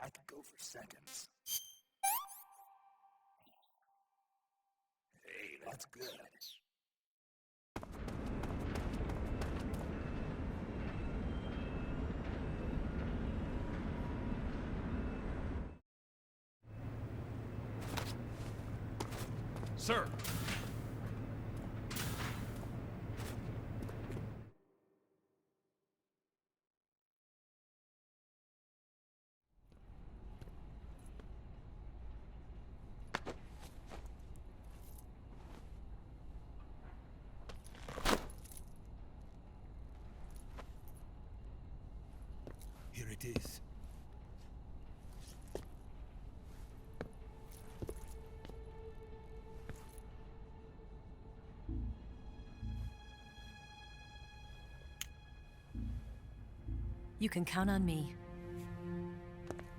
I could go for seconds. Hey, that's good. Sir! Here it is. You can count on me.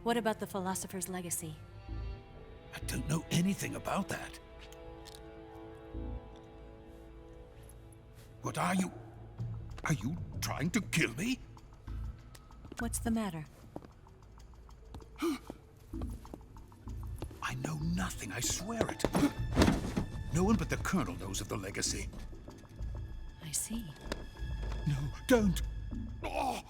What about the philosopher's legacy? I don't know anything about that. What are you? Are you trying to kill me? What's the matter? I know nothing, I swear it. No one but the Colonel knows of the legacy. I see. No, don't! Oh.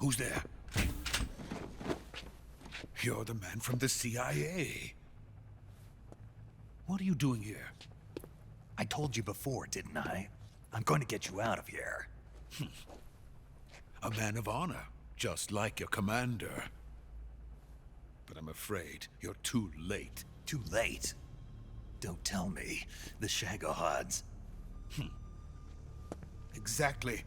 Who's there? You're the man from the CIA. What are you doing here? I told you before, didn't I? I'm going to get you out of here. A man of honor, just like your commander. But I'm afraid you're too late. Too late? Don't tell me. The Shagohods. Exactly.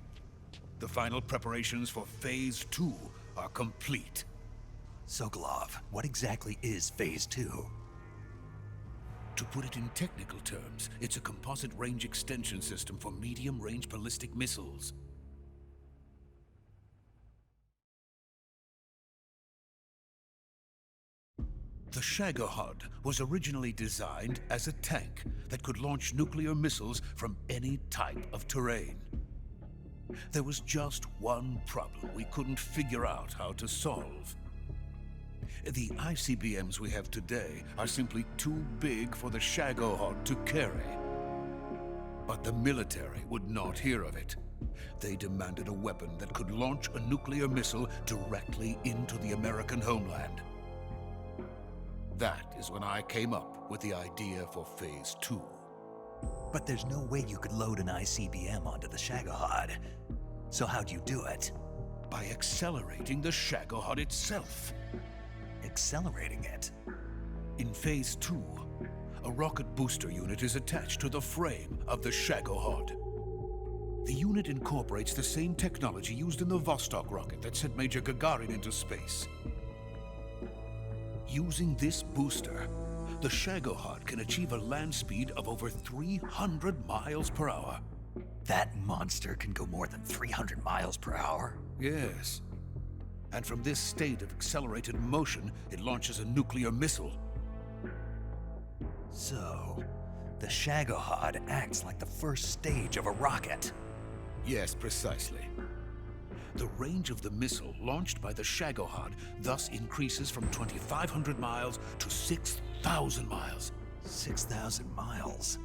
The final preparations for Phase 2 are complete. Sokolov, what exactly is Phase 2? To put it in technical terms, it's a composite range extension system for medium-range ballistic missiles. The Shagohod was originally designed as a tank that could launch nuclear missiles from any type of terrain. There was just one problem we couldn't figure out how to solve. The ICBMs we have today are simply too big for the Shagohod to carry. But the military would not hear of it. They demanded a weapon that could launch a nuclear missile directly into the American homeland. That is when I came up with the idea for Phase 2. But there's no way you could load an ICBM onto the Shagohod. So how'd you do it? By accelerating the Shagohod itself. Accelerating it? In Phase 2, a rocket booster unit is attached to the frame of the Shagohod. The unit incorporates the same technology used in the Vostok rocket that sent Major Gagarin into space. Using this booster, the Shagohod can achieve a land speed of over 300 miles per hour. That monster can go more than 300 miles per hour? Yes. And from this state of accelerated motion, it launches a nuclear missile. So, the Shagohod acts like the first stage of a rocket. Yes, precisely. The range of the missile launched by the Shagohod thus increases from 2,500 miles to 6,000 miles. 6,000 miles?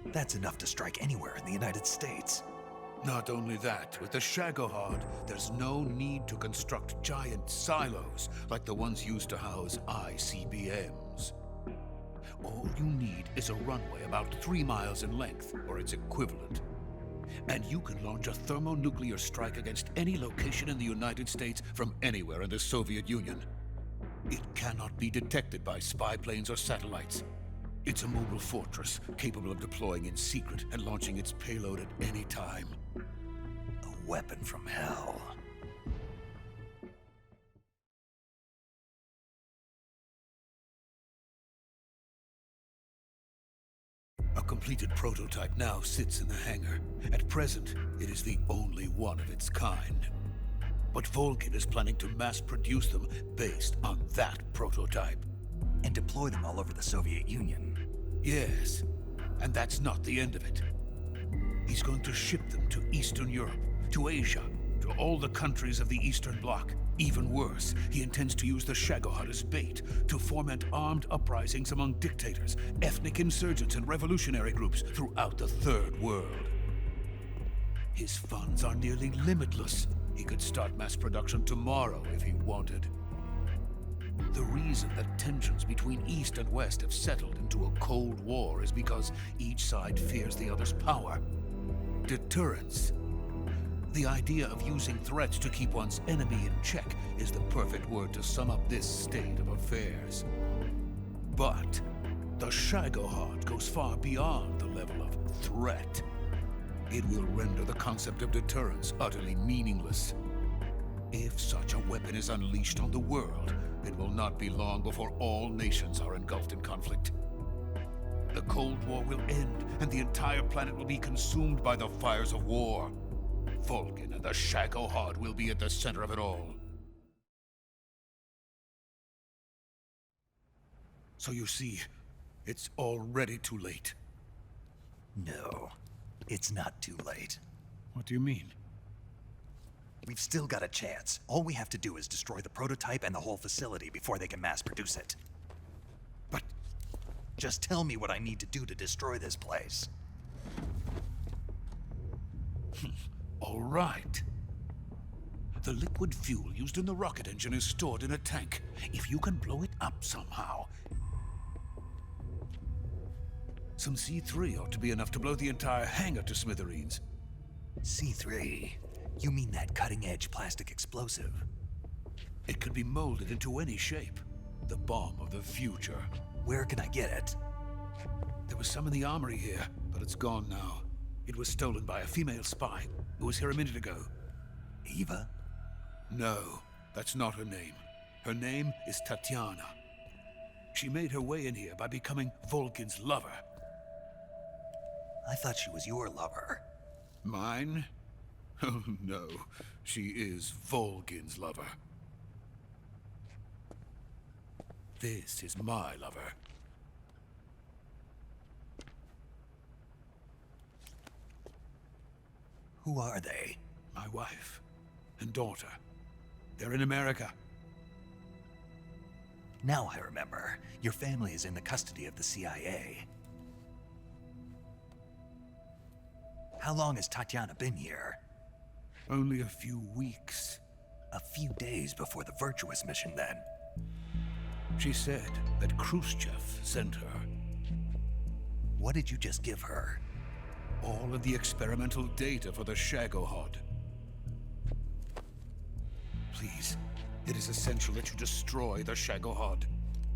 That's enough to strike anywhere in the United States. Not only that, with the Shagohod, there's no need to construct giant silos like the ones used to house ICBMs. All you need is a runway about 3 miles in length, or its equivalent. And you can launch a thermonuclear strike against any location in the United States from anywhere in the Soviet Union. It cannot be detected by spy planes or satellites. It's a mobile fortress, capable of deploying in secret and launching its payload at any time. A weapon from hell. A completed prototype now sits in the hangar. At present, it is the only one of its kind. But Volgan is planning to mass produce them based on that prototype. And deploy them all over the Soviet Union. Yes, and that's not the end of it. He's going to ship them to Eastern Europe, to Asia, to all the countries of the Eastern Bloc. Even worse, he intends to use the Shagohod as bait to foment armed uprisings among dictators, ethnic insurgents, and revolutionary groups throughout the Third World. His funds are nearly limitless. He could start mass production tomorrow if he wanted. The reason that tensions between East and West have settled into a Cold War is because each side fears the other's power. Deterrence. The idea of using threats to keep one's enemy in check is the perfect word to sum up this state of affairs. But the Shagohod goes far beyond the level of threat. It will render the concept of deterrence utterly meaningless. If such a weapon is unleashed on the world, it will not be long before all nations are engulfed in conflict. The Cold War will end, and the entire planet will be consumed by the fires of war. Volgan and the Shagohod will be at the center of it all. So you see, it's already too late. No, it's not too late. What do you mean? We've still got a chance. All we have to do is destroy the prototype and the whole facility before they can mass produce it. But just tell me what I need to do to destroy this place. all right. The liquid fuel used in the rocket engine is stored in a tank. If you can blow it up somehow. Some C3 ought to be enough to blow the entire hangar to smithereens. C3? You mean that cutting-edge plastic explosive? It could be molded into any shape. The bomb of the future. Where can I get it? There was some in the armory here, but it's gone now. It was stolen by a female spy who was here a minute ago. Eva? No, that's not her name. Her name is Tatiana. She made her way in here by becoming Volgan's lover. I thought she was your lover. Mine? Oh no, she is Volgan's lover. This is my lover. Who are they? My wife and daughter. They're in America. Now I remember. Your family is in the custody of the CIA. How long has Tatiana been here? Only a few weeks. A few days before the Virtuous mission, then. She said that Khrushchev sent her. What did you just give her? All of the experimental data for the Shagohod. Please, it is essential that you destroy the Shagohod.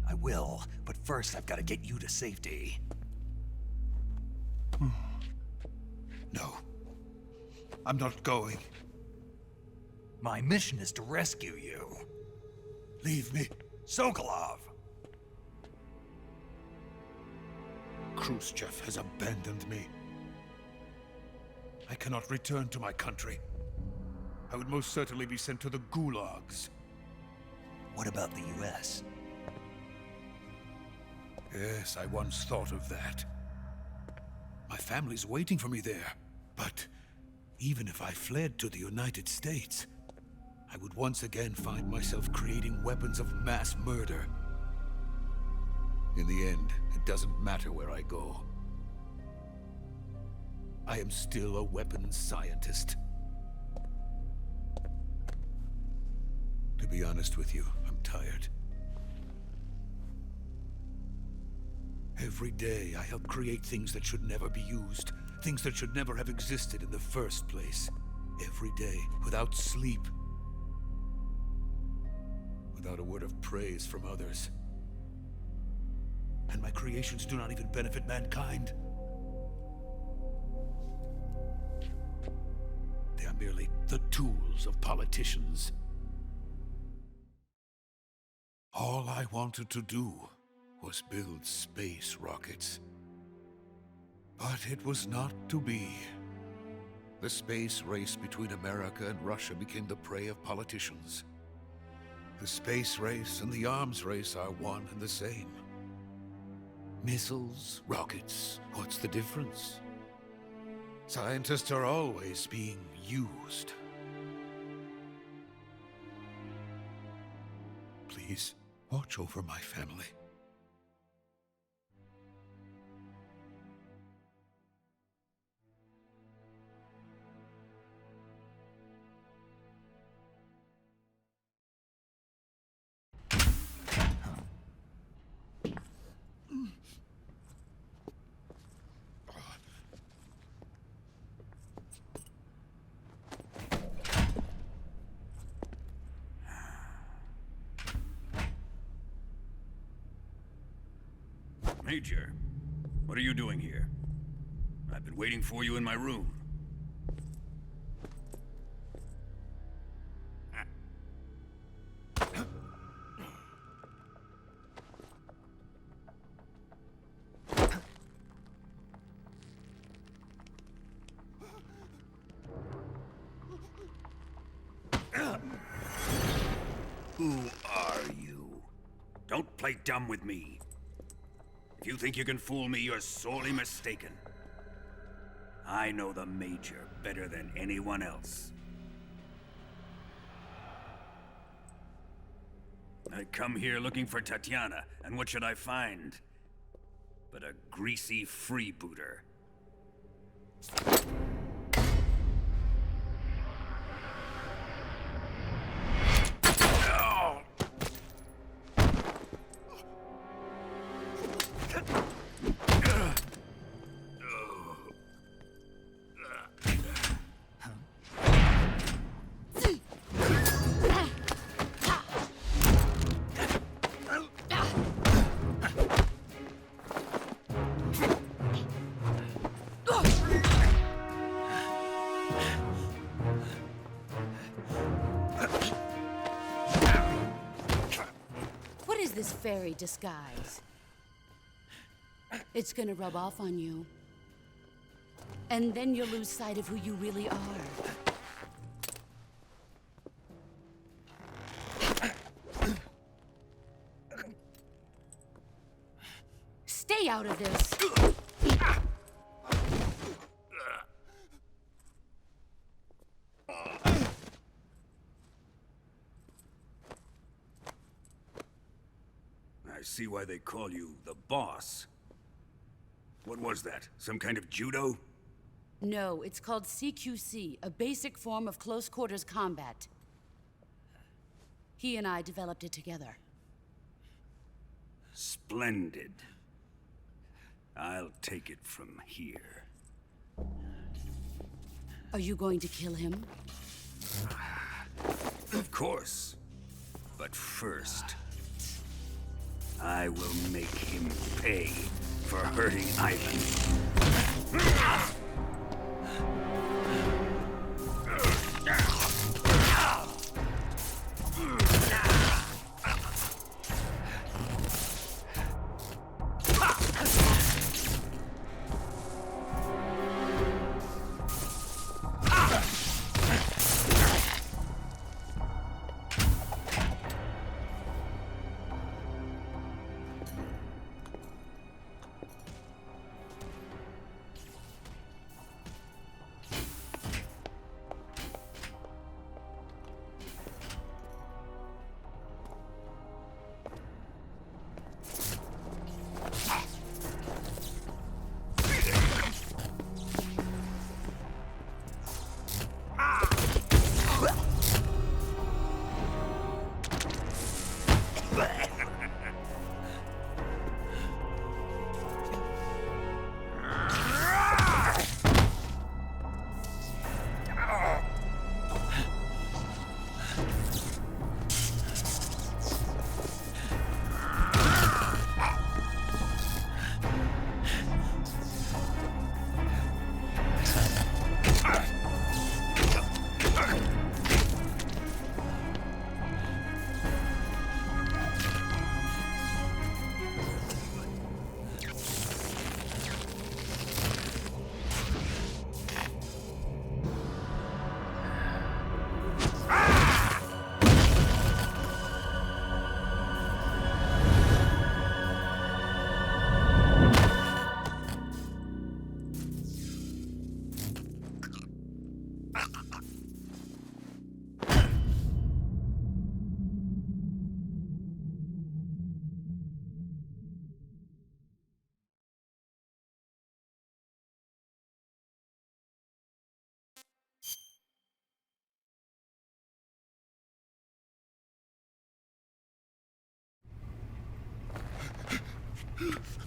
I will, but first I've got to get you to safety. No. I'm not going. My mission is to rescue you. Leave me. Sokolov! Khrushchev has abandoned me. I cannot return to my country. I would most certainly be sent to the gulags. What about the US? Yes, I once thought of that. My family's waiting for me there. But even if I fled to the United States, I would once again find myself creating weapons of mass murder. In the end, it doesn't matter where I go. I am still a weapons scientist. To be honest with you, I'm tired. Every day, I help create things that should never be used, things that should never have existed in the first place. Every day, without sleep. Without a word of praise from others. and my creations do not even benefit mankind. They are merely the tools of politicians. All I wanted to do was build space rockets. But it was not to be. The space race between America and Russia became the prey of politicians. The space race and the arms race are one and the same. Missiles, rockets, what's the difference? Scientists are always being used. Please, watch over my family. Major, what are you doing here? I've been waiting for you in my room. Who are you? Don't play dumb with me. If you think you can fool me, you're sorely mistaken. I know the Major better than anyone else. I come here looking for Tatiana, and what should I find? But a greasy freebooter. This fairy disguise. It's gonna rub off on you. And then you'll lose sight of who you really are. Stay out of this! I see why they call you the boss. What was that? Some kind of judo? No, it's called CQC, a basic form of close quarters combat. He and I developed it together. Splendid. I'll take it from here. Are you going to kill him? Of course. But first, I will make him pay for hurting Ivan.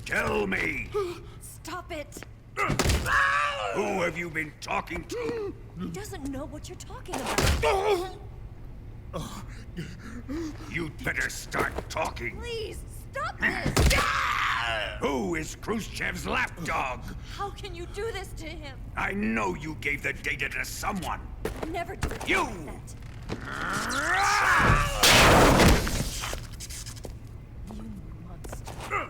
Tell me! Stop it! Who have you been talking to? He doesn't know what you're talking about. You'd better start talking. Please, stop this! Who is Khrushchev's lapdog? How can you do this to him? I know you gave the data to someone. Never do it You! like that. You monster.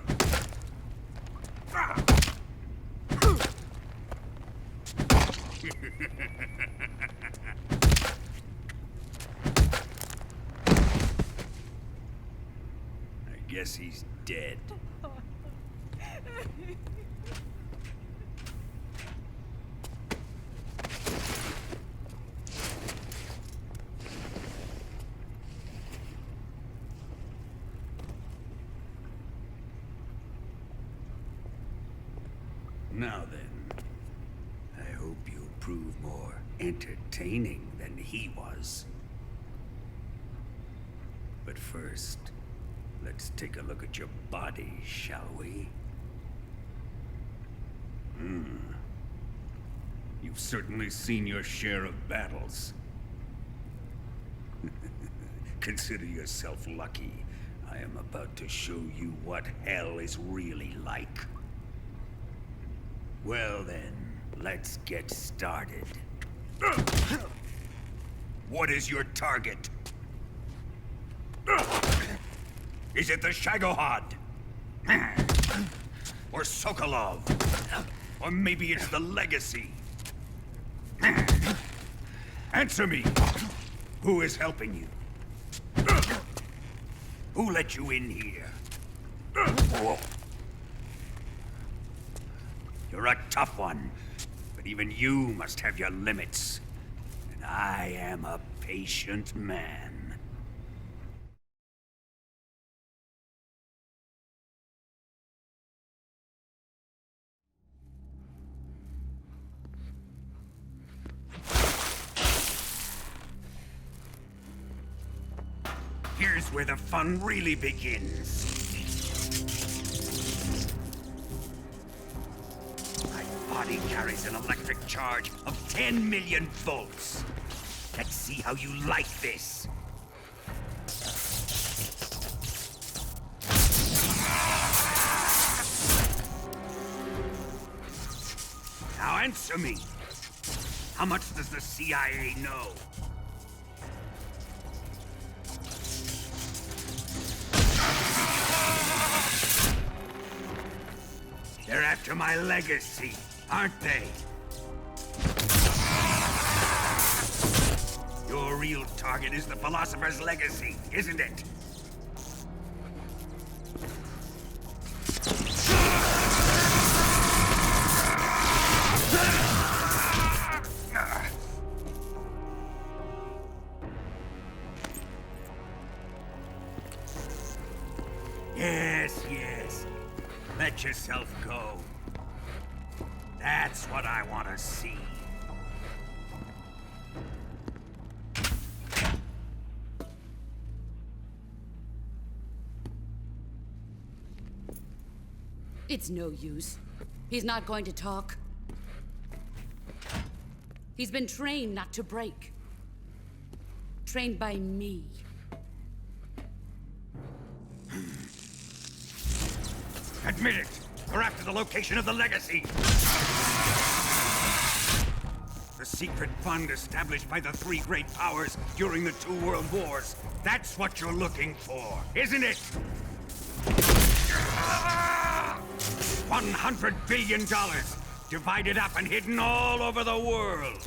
I guess he's dead. Now then, I hope you'll prove more entertaining than he was. But first, let's take a look at your body, shall we? You've certainly seen your share of battles. Consider yourself lucky. I am about to show you what hell is really like. Well then, let's get started. What is your target? Is it the Shagohod? Or Sokolov? Or maybe it's the Legacy? Answer me! Who is helping you? Who let you in here? You're a tough one, but even you must have your limits. And I am a patient man. Here's where the fun really begins. My body carries an electric charge of 10 million volts. Let's see how you like this. Now answer me. How much does the CIA know? They're after my legacy, aren't they? Your real target is the Philosopher's Legacy, isn't it? Yes. Let yourself go. That's what I want to see. It's no use. He's not going to talk. He's been trained not to break. Trained by me. Admit it! We're after the location of the Legacy! The secret fund established by the three great powers during the 2 world wars. That's what you're looking for, isn't it? $100 billion, divided up and hidden all over the world.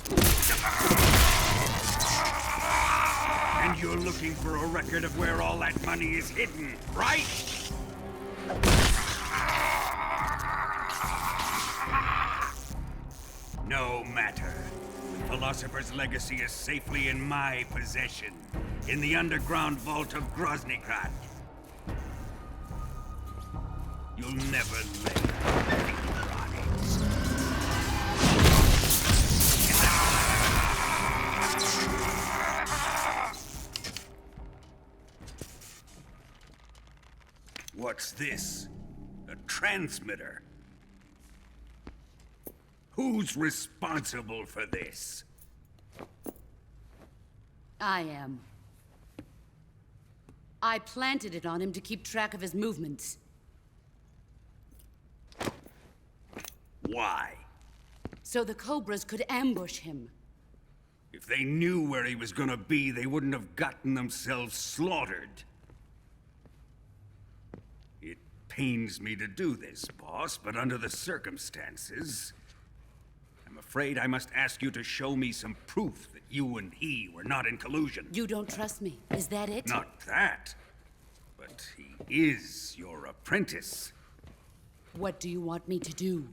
And you're looking for a record of where all that money is hidden, right? No matter. The Philosopher's Legacy is safely in my possession, in the underground vault of Groznygrad. You'll never lay a finger on it. What's this? A transmitter. Who's responsible for this? I am. I planted it on him to keep track of his movements. Why? So the Cobras could ambush him. If they knew where he was gonna be, they wouldn't have gotten themselves slaughtered. It pains me to do this, boss, but under the circumstances, I'm afraid I must ask you to show me some proof that you and he were not in collusion. You don't trust me, is that it? Not that, but he is your apprentice. What do you want me to do?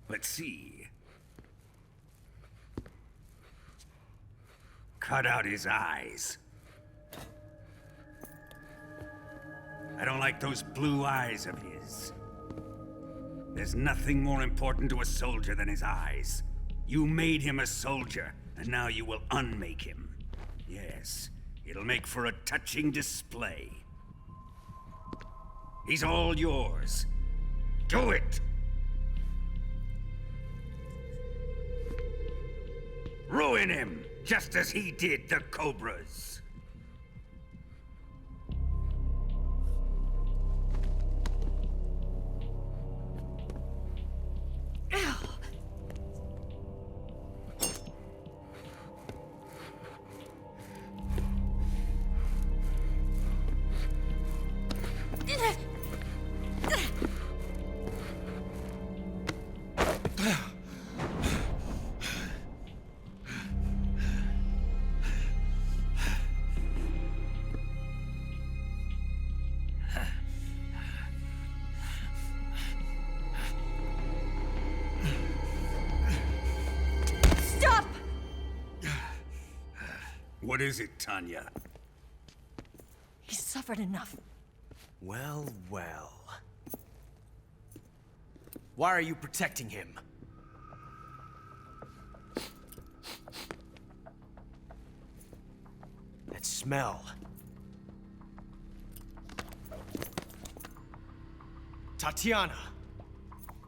Let's see. Cut out his eyes. I don't like those blue eyes of his. There's nothing more important to a soldier than his eyes. You made him a soldier, and now you will unmake him. Yes, it'll make for a touching display. He's all yours. Do it! Ruin him, just as he did the Cobras. What is it, Tanya? He's suffered enough. Well, well. Why are you protecting him? That smell. Tatiana!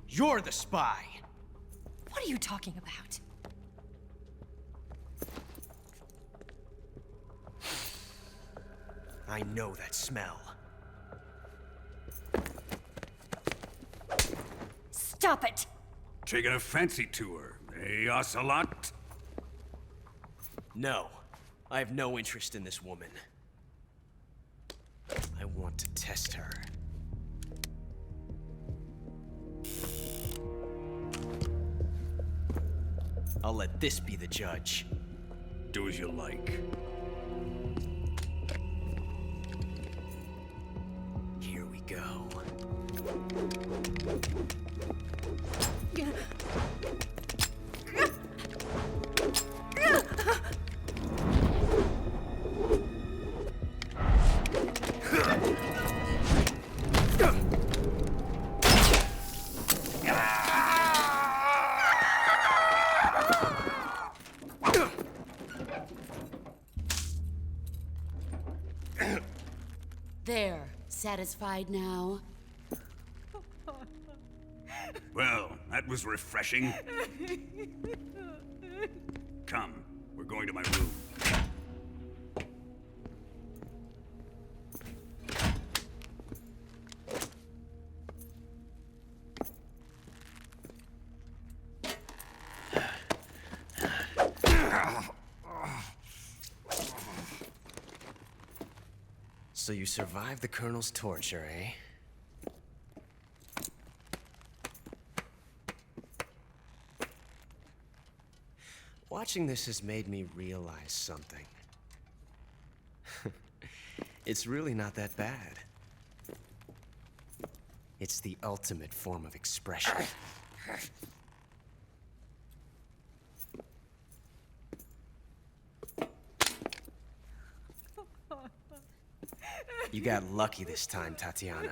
You're the spy! What are you talking about? I know that smell. Stop it! Taking a fancy to her, eh, Ocelot? No. I have no interest in this woman. I want to test her. I'll let this be the judge. Do as you like. Here we go. There. Satisfied now? Well, that was refreshing. Come, we're going to my room. So you survived the Colonel's torture, eh? Watching this has made me realize something. It's really not that bad. It's the ultimate form of expression. You got lucky this time, Tatiana.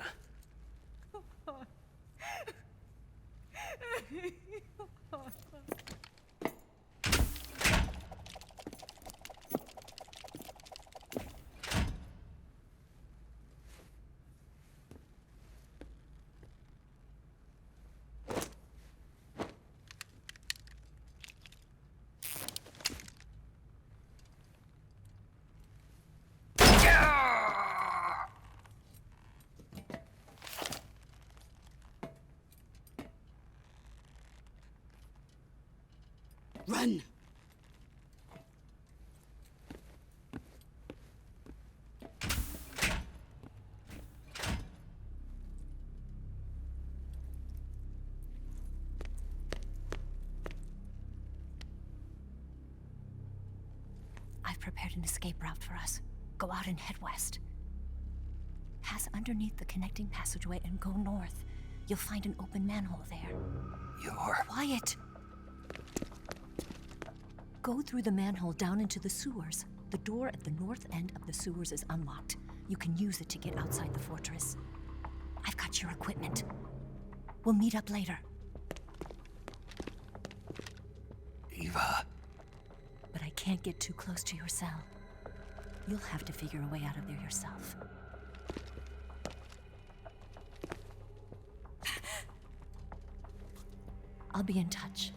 Run! I've prepared an escape route for us. Go out and head west. Pass underneath the connecting passageway and go north. You'll find an open manhole there. You're... Quiet! Go through the manhole down into the sewers. The door at the north end of the sewers is unlocked. You can use it to get outside the fortress. I've got your equipment. We'll meet up later. Eva... But I can't get too close to your cell. You'll have to figure a way out of there yourself. I'll be in touch.